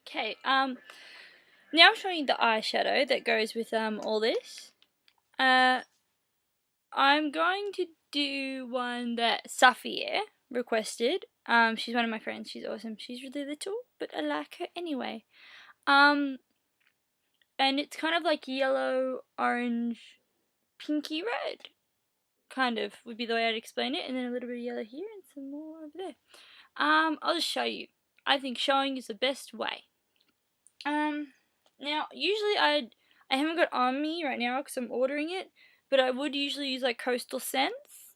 Okay, now I'm showing you the eyeshadow that goes with all this. I'm going to do one that Safia requested. She's one of my friends. She's awesome. She's really little, but I like her anyway. And it's kind of like yellow, orange, pinky red. Kind of would be the way I'd explain it, and then a little bit of yellow here and some more over there. I'll just show you. I think showing is the best way. Now usually I haven't got on me right now because I'm ordering it, but I would usually use like Coastal Scents,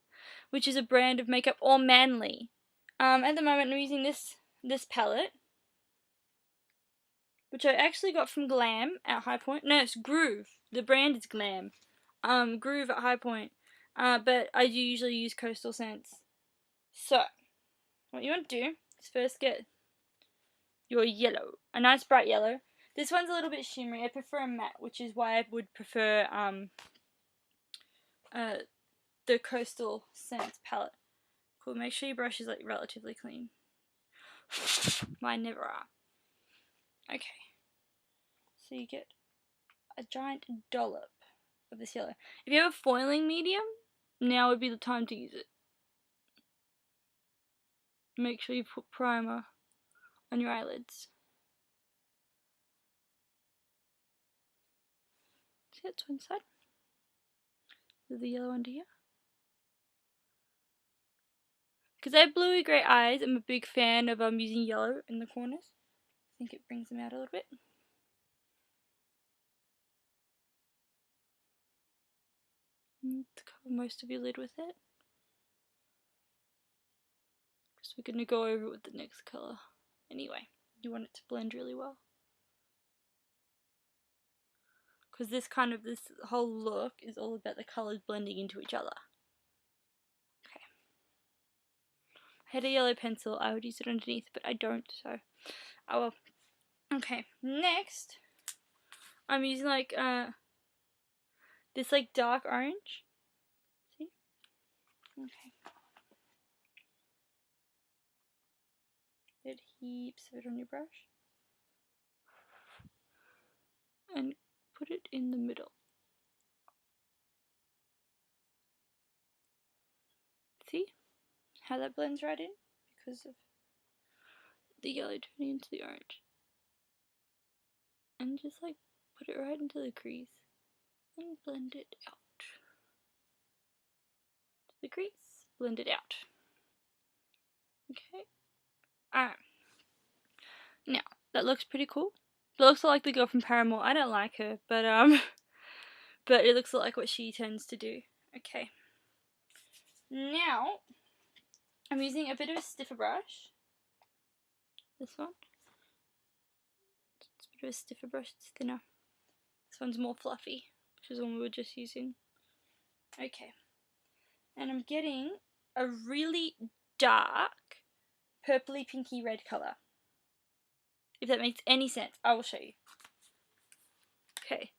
which is a brand of makeup, or Manly. At the moment I'm using this palette, which I actually got from Glam at High Point. No, it's Groove. The brand is Glam. Groove at High Point. But I do usually use Coastal Scents. So, what you want to do is first get your yellow, a nice bright yellow. This one's a little bit shimmery. I prefer a matte, which is why I would prefer the Coastal Scents palette. Cool. Make sure your brush is like relatively clean. Mine never are. Okay. So you get a giant dollop of this yellow. If you have a foiling medium, now would be the time to use it. Make sure you put primer on your eyelids. See, that's one side. With the yellow under here. Because I have bluey grey eyes, I'm a big fan of using yellow in the corners. I think it brings them out a little bit. And to cover most of your lid with it. Because we're going to go over it with the next colour. Anyway, you want it to blend really well. Because this whole look is all about the colours blending into each other. Okay. I had a yellow pencil, I would use it underneath, but I don't, so oh well. Okay, next I'm using like this like dark orange. See? Okay. Get heaps of it on your brush. And put it in the middle. See how that blends right in because of the yellow turning into the orange. And just like put it right into the crease and blend it out. To the crease, blend it out. Okay. Alright. Now, that looks pretty cool. It looks like the girl from Paramore. I don't like her, but but it looks like what she tends to do. Okay. Now, I'm using a bit of a stiffer brush. This one. It's a bit of a stiffer brush, it's thinner. This one's more fluffy, which is the one we were just using. Okay. And I'm getting a really dark purpley pinky red colour. If that makes any sense, I will show you. Okay.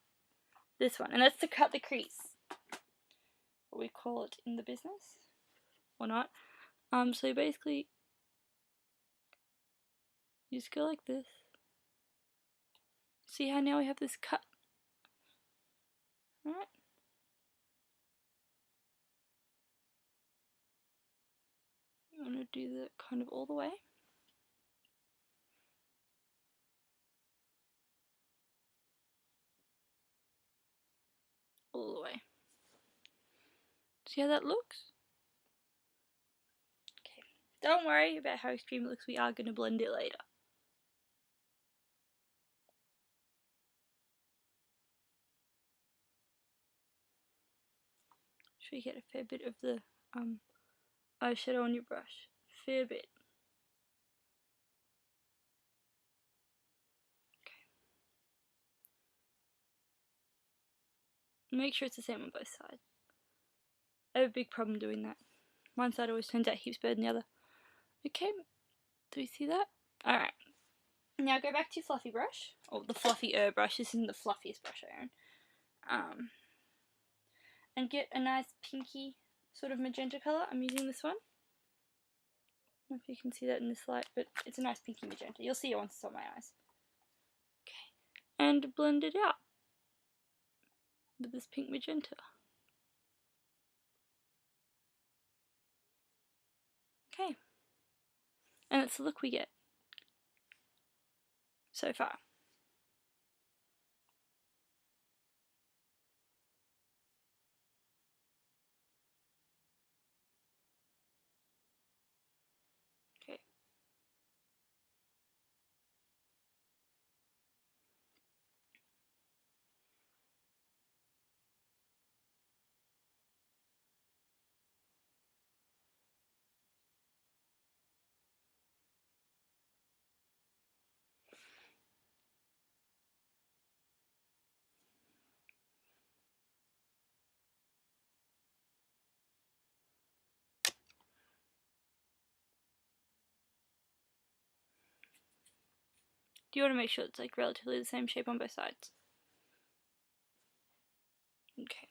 This one. And that's to cut the crease. What we call it in the business. Or not. So basically, you just go like this. See how now we have this cut? Alright. You want to do that kind of all the way. All the way. See how that looks? Okay. Don't worry about how extreme it looks, we are going to blend it later. Should we get a fair bit of the eyeshadow on your brush? Fair bit. Okay. Make sure it's the same on both sides. I have a big problem doing that. One side always turns out heaps better than the other. Okay, do you see that? Alright. Now go back to your fluffy brush. Or the fluffier brush. This isn't the fluffiest brush I own. And get a nice pinky sort of magenta colour. I'm using this one. I don't know if you can see that in this light, but it's a nice pinky magenta. You'll see it once it's on my eyes. and blend it out with this pink magenta. Okay, and that's the look we get so far. Okay. Do you want to make sure it's like relatively the same shape on both sides? Okay.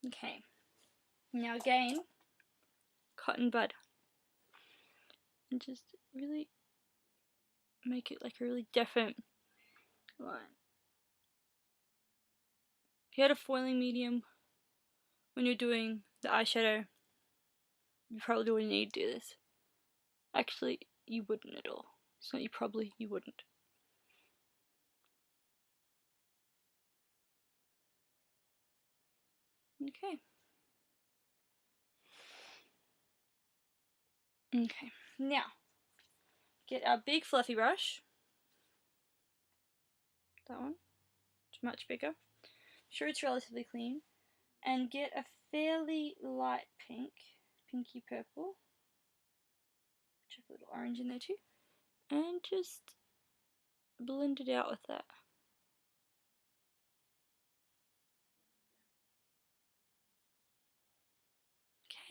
Okay. Now again, cotton bud. And just really make it like a really definite line. If you had a foiling medium when you're doing the eyeshadow, you probably wouldn't need to do this. Actually, you wouldn't at all. So you wouldn't. Okay. Okay. Now, get our big fluffy brush. That one. It's much bigger. Sure, it's relatively clean. And get a fairly light pink, pinky purple. Chuck a little orange in there too. And just blend it out with that.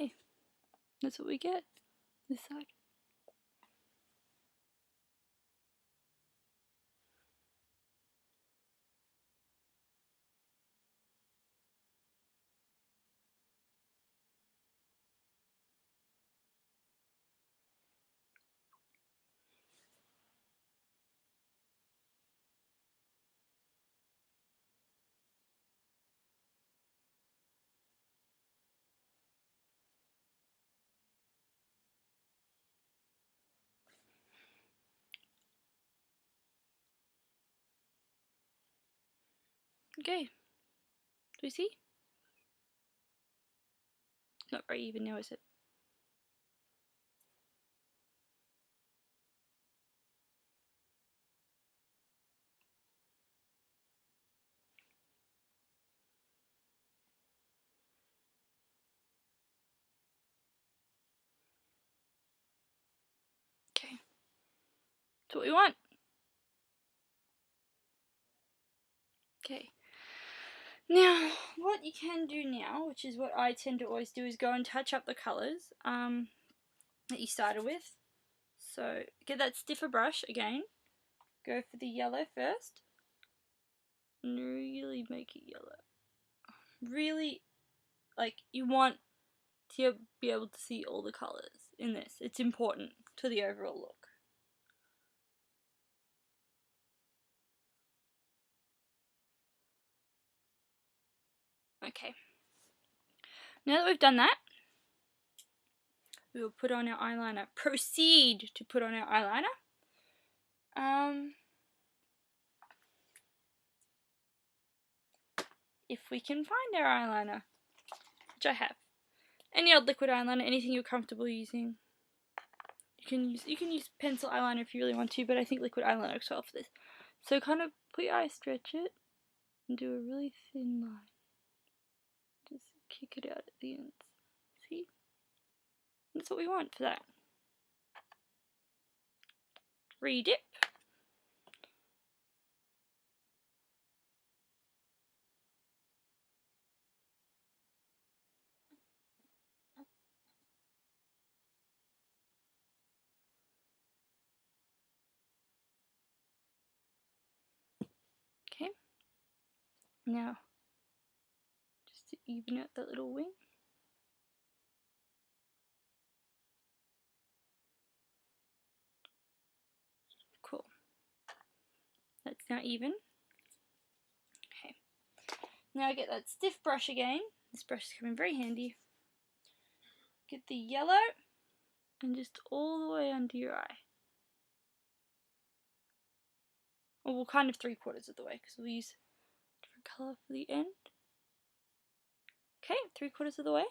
Okay. That's what we get. This side. Okay. Do we see? Not very even now, is it? Okay. That's what we want. Okay. Now, what you can do now, which is what I tend to always do, is go and touch up the colours that you started with. So, get that stiffer brush again. Go for the yellow first. And really make it yellow. Really, like, you want to be able to see all the colours in this. It's important to the overall look. Okay. Now that we've done that, we will put on our eyeliner. Proceed to put on our eyeliner. If we can find our eyeliner, which I have. Any old liquid eyeliner, anything you're comfortable using. You can use pencil eyeliner if you really want to, but I think liquid eyeliner works well for this. So kind of put your eye, stretch it, and do a really thin line. Just kick it out at the ends. See? That's what we want for that. Re-dip. Okay. Now, just to even out that little wing. now even. Okay. Now I get that stiff brush again. This brush is coming very handy. Get the yellow and just all the way under your eye. Or well, kind of 3/4 of the way, because we'll use a different colour for the end. Okay, 3/4 of the way.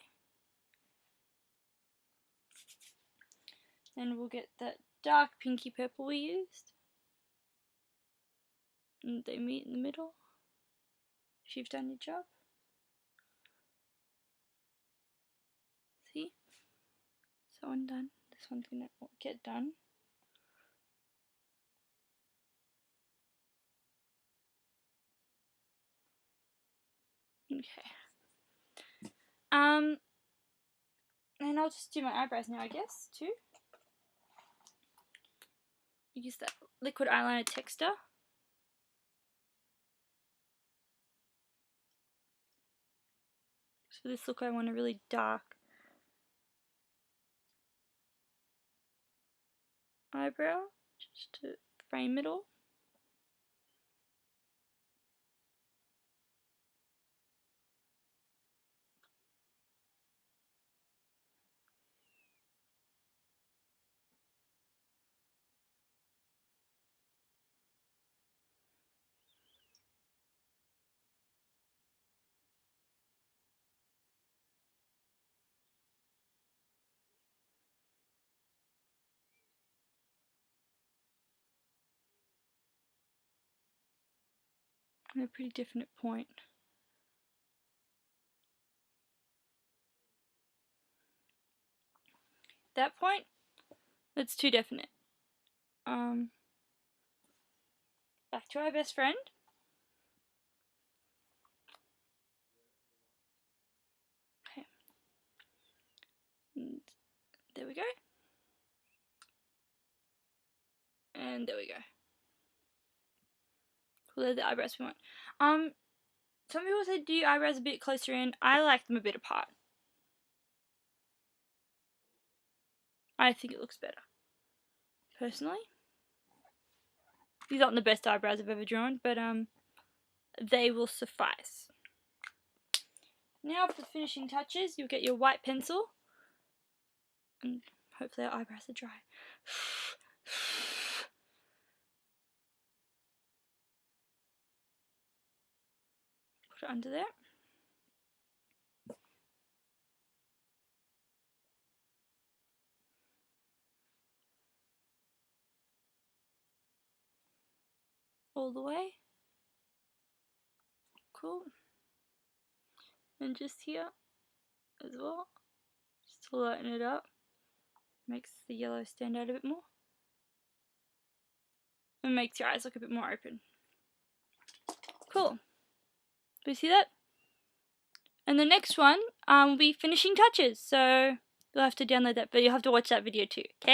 Then we'll get that dark pinky purple we used. And they meet in the middle. You've done your job. See? So one done. This one's gonna get done. Okay. And I'll just do my eyebrows now, I guess, too. Use that liquid eyeliner texture. So for this look I want a really dark eyebrow, just to frame it all. At a pretty definite point. That point, that's too definite. Back to our best friend. Okay. And there we go. And there we go. Cool, they're the eyebrows we want. Some people say do your eyebrows a bit closer in. I like them a bit apart. I think it looks better. Personally. These aren't the best eyebrows I've ever drawn, but they will suffice. Now for the finishing touches, you'll get your white pencil. And hopefully our eyebrows are dry. Put it under there. All the way. Cool. And just here as well, just to lighten it up. Makes the yellow stand out a bit more. And makes your eyes look a bit more open. Cool. Do you see that? And the next one will be finishing touches. So you'll have to download that, but you'll have to watch that video too. Okay?